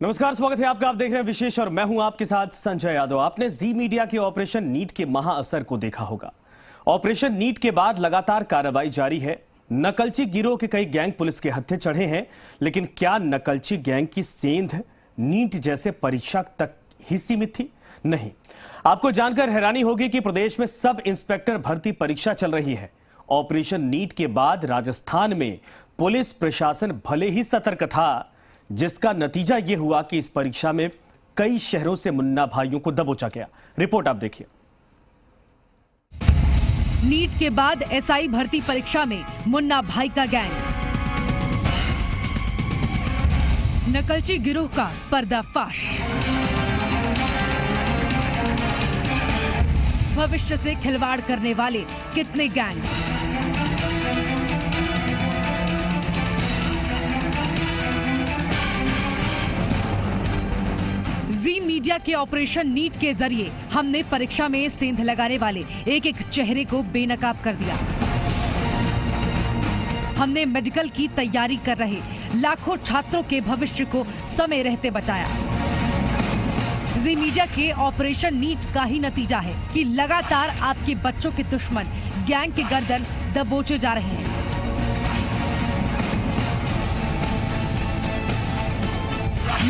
नमस्कार, स्वागत है आपका। आप देख रहे हैं विशेष और मैं हूं आपके साथ संजय यादव। आपने जी मीडिया के ऑपरेशन नीट के महाअसर को देखा होगा। ऑपरेशन नीट के बाद लगातार कार्रवाई जारी है। नकलची गिरोह के कई गैंग पुलिस के हत्थे चढ़े हैं, लेकिन क्या नकलची गैंग की सेंध नीट जैसे परीक्षा तक ही सीमित थी? नहीं। आपको जानकर हैरानी होगी कि प्रदेश में सब इंस्पेक्टर भर्ती परीक्षा चल रही है। ऑपरेशन नीट के बाद राजस्थान में पुलिस प्रशासन भले ही सतर्क था, जिसका नतीजा यह हुआ कि इस परीक्षा में कई शहरों से मुन्ना भाइयों को दबोचा गया। रिपोर्ट आप देखिए। नीट के बाद एसआई भर्ती परीक्षा में मुन्ना भाई का गैंग, नकलची गिरोह का पर्दाफाश, भविष्य से खिलवाड़ करने वाले कितने गैंग। जी मीडिया के ऑपरेशन नीट के जरिए हमने परीक्षा में सेंध लगाने वाले एक एक चेहरे को बेनकाब कर दिया। हमने मेडिकल की तैयारी कर रहे लाखों छात्रों के भविष्य को समय रहते बचाया। जी मीडिया के ऑपरेशन नीट का ही नतीजा है कि लगातार आपके बच्चों के दुश्मन गैंग के गर्दन दबोचे जा रहे हैं।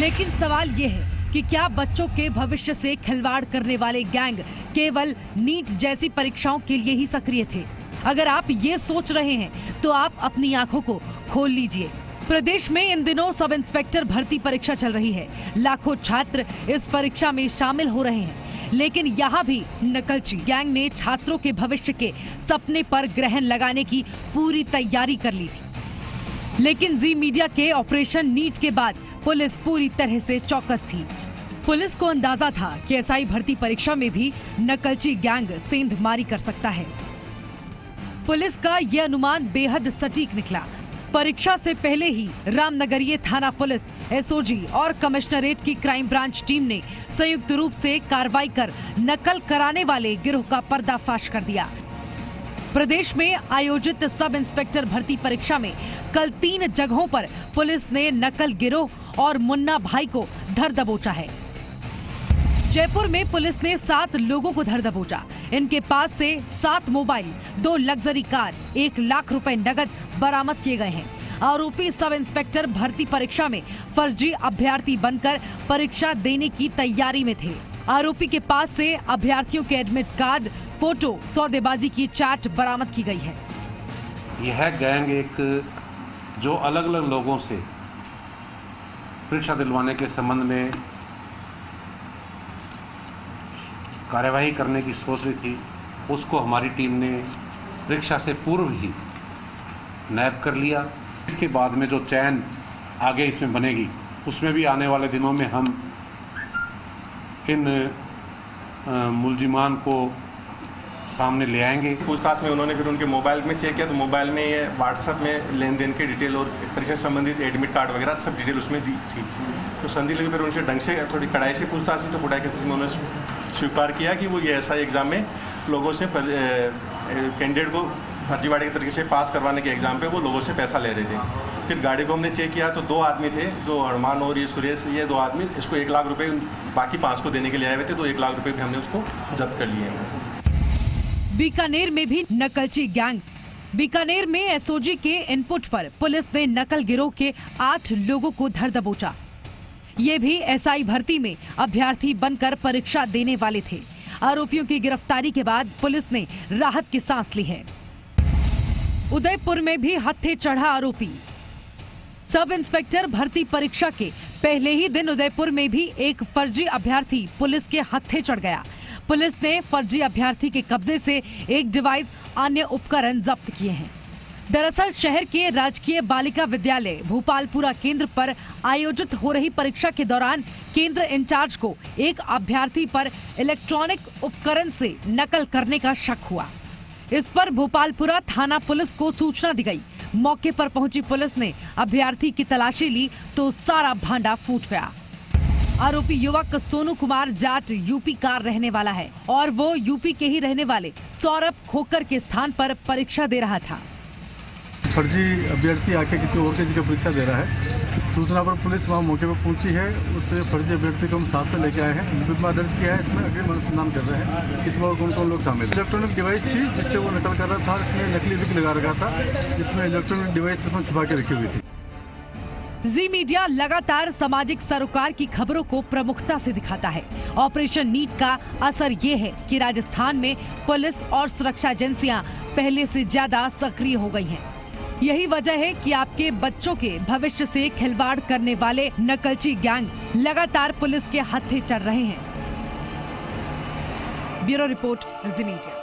लेकिन सवाल ये है कि क्या बच्चों के भविष्य से खिलवाड़ करने वाले गैंग केवल नीट जैसी परीक्षाओं के लिए ही सक्रिय थे? अगर आप ये सोच रहे हैं तो आप अपनी आंखों को खोल लीजिए। प्रदेश में इन दिनों सब इंस्पेक्टर भर्ती परीक्षा चल रही है। लाखों छात्र इस परीक्षा में शामिल हो रहे हैं, लेकिन यहाँ भी नकलची गैंग ने छात्रों के भविष्य के सपने पर ग्रहण लगाने की पूरी तैयारी कर ली थी। लेकिन जी मीडिया के ऑपरेशन नीट के बाद पुलिस पूरी तरह से चौकस थी। पुलिस को अंदाजा था कि एसआई भर्ती परीक्षा में भी नकलची गैंग सेंधमारी कर सकता है। पुलिस का यह अनुमान बेहद सटीक निकला। परीक्षा से पहले ही रामनगरीय थाना पुलिस, एसओजी और कमिश्नरेट की क्राइम ब्रांच टीम ने संयुक्त रूप से कार्रवाई कर नकल कराने वाले गिरोह का पर्दाफाश कर दिया। प्रदेश में आयोजित सब इंस्पेक्टर भर्ती परीक्षा में कल 3 जगहों पर पुलिस ने नकल गिरोह और मुन्ना भाई को धर दबोचा है। जयपुर में पुलिस ने 7 लोगों को धर दबोचा। इनके पास से 7 मोबाइल, 2 लग्जरी कार, 1 लाख रुपए नगद बरामद किए गए हैं। आरोपी सब इंस्पेक्टर भर्ती परीक्षा में फर्जी अभ्यर्थी बनकर परीक्षा देने की तैयारी में थे। आरोपी के पास से अभ्यर्थियों के एडमिट कार्ड, फोटो, सौदेबाजी की चार्ट बरामद की गई है। यह गैंग एक जो अलग अलग लोगों से परीक्षा दिलवाने के संबंध में कार्यवाही करने की सोच रही थी, उसको हमारी टीम ने परीक्षा से पूर्व ही नैप कर लिया। इसके बाद में जो चैन आगे इसमें बनेगी, उसमें भी आने वाले दिनों में हम इन मुलजिमान को सामने ले आएंगे। पूछताछ में उन्होंने फिर उनके मोबाइल में चेक किया तो मोबाइल में ये व्हाट्सएप में लेन देन की डिटेल और परीक्षा संबंधित एडमिट कार्ड वगैरह सब डिटेल उसमें दी थी। तो संधि लगी, फिर उनसे ढंग से थोड़ी कड़ाई से पूछताछ की तो कड़ाई के स्थिति में उन्होंने स्वीकार किया कि वो ये ऐसा एग्जाम में लोगों से कैंडिडेट को फर्जीवाड़े के तरीके से पास करवाने के एग्जाम पे वो लोगों से पैसा ले रहे थे। फिर गाड़ी को हमने चेक किया तो 2 आदमी थे, जो अरमान और ये सुरेश, ये 2 आदमी इसको 1 लाख रुपए बाकी 5 को देने के लिए आए हुए थे, तो 1 लाख रुपए भी हमने उसको जब्त कर लिए हैं। बीकानेर में भी नकलची गैंग। बीकानेर में एसओजी के इनपुट पर पुलिस ने नकल गिरोह के 8 लोगों को धर दबोचा। ये भी एसआई भर्ती में अभ्यर्थी बनकर परीक्षा देने वाले थे। आरोपियों की गिरफ्तारी के बाद पुलिस ने राहत की सांस ली है। उदयपुर में भी हत्थे चढ़ा आरोपी। सब इंस्पेक्टर भर्ती परीक्षा के पहले ही दिन उदयपुर में भी एक फर्जी अभ्यर्थी पुलिस के हत्थे चढ़ गया। पुलिस ने फर्जी अभ्यर्थी के कब्जे से एक डिवाइस, अन्य उपकरण जब्त किए हैं। दरअसल शहर के राजकीय बालिका विद्यालय भोपालपुरा केंद्र पर आयोजित हो रही परीक्षा के दौरान केंद्र इंचार्ज को एक अभ्यर्थी पर इलेक्ट्रॉनिक उपकरण से नकल करने का शक हुआ। इस पर भोपालपुरा थाना पुलिस को सूचना दी गई। मौके पर पहुंची पुलिस ने अभ्यर्थी की तलाशी ली तो सारा भांडा फूट गया। आरोपी युवक सोनू कुमार जाट यूपी का रहने वाला है और वो यूपी के ही रहने वाले सौरभ खोकर के स्थान पर परीक्षा दे रहा था। फर्जी अभ्यर्थी आके किसी और की जगह परीक्षा दे रहा है। सूचना पर पुलिस वहाँ मौके पर पहुंची है। उस फर्जी अभ्यर्थी को हम साथ में लेके आए हैं। मुकदमा दर्ज किया है। इसमें अग्रिम अनुसंधान कर रहे हैं इसमें और कौन कौन लोग शामिल हैं। इलेक्ट्रॉनिक डिवाइस थी जिससे वो नकल कर रहा था। इसमें नकली लिंक लगा रखा था जिसमें इलेक्ट्रॉनिक डिवाइस इसमें छुपा के रखी हुई थी। जी मीडिया लगातार सामाजिक सरोकार की खबरों को प्रमुखता से दिखाता है। ऑपरेशन नीट का असर ये है कि राजस्थान में पुलिस और सुरक्षा एजेंसियां पहले से ज्यादा सक्रिय हो गई हैं। यही वजह है कि आपके बच्चों के भविष्य से खिलवाड़ करने वाले नकलची गैंग लगातार पुलिस के हत्थे चढ़ रहे हैं। ब्यूरो रिपोर्ट, जी मीडिया।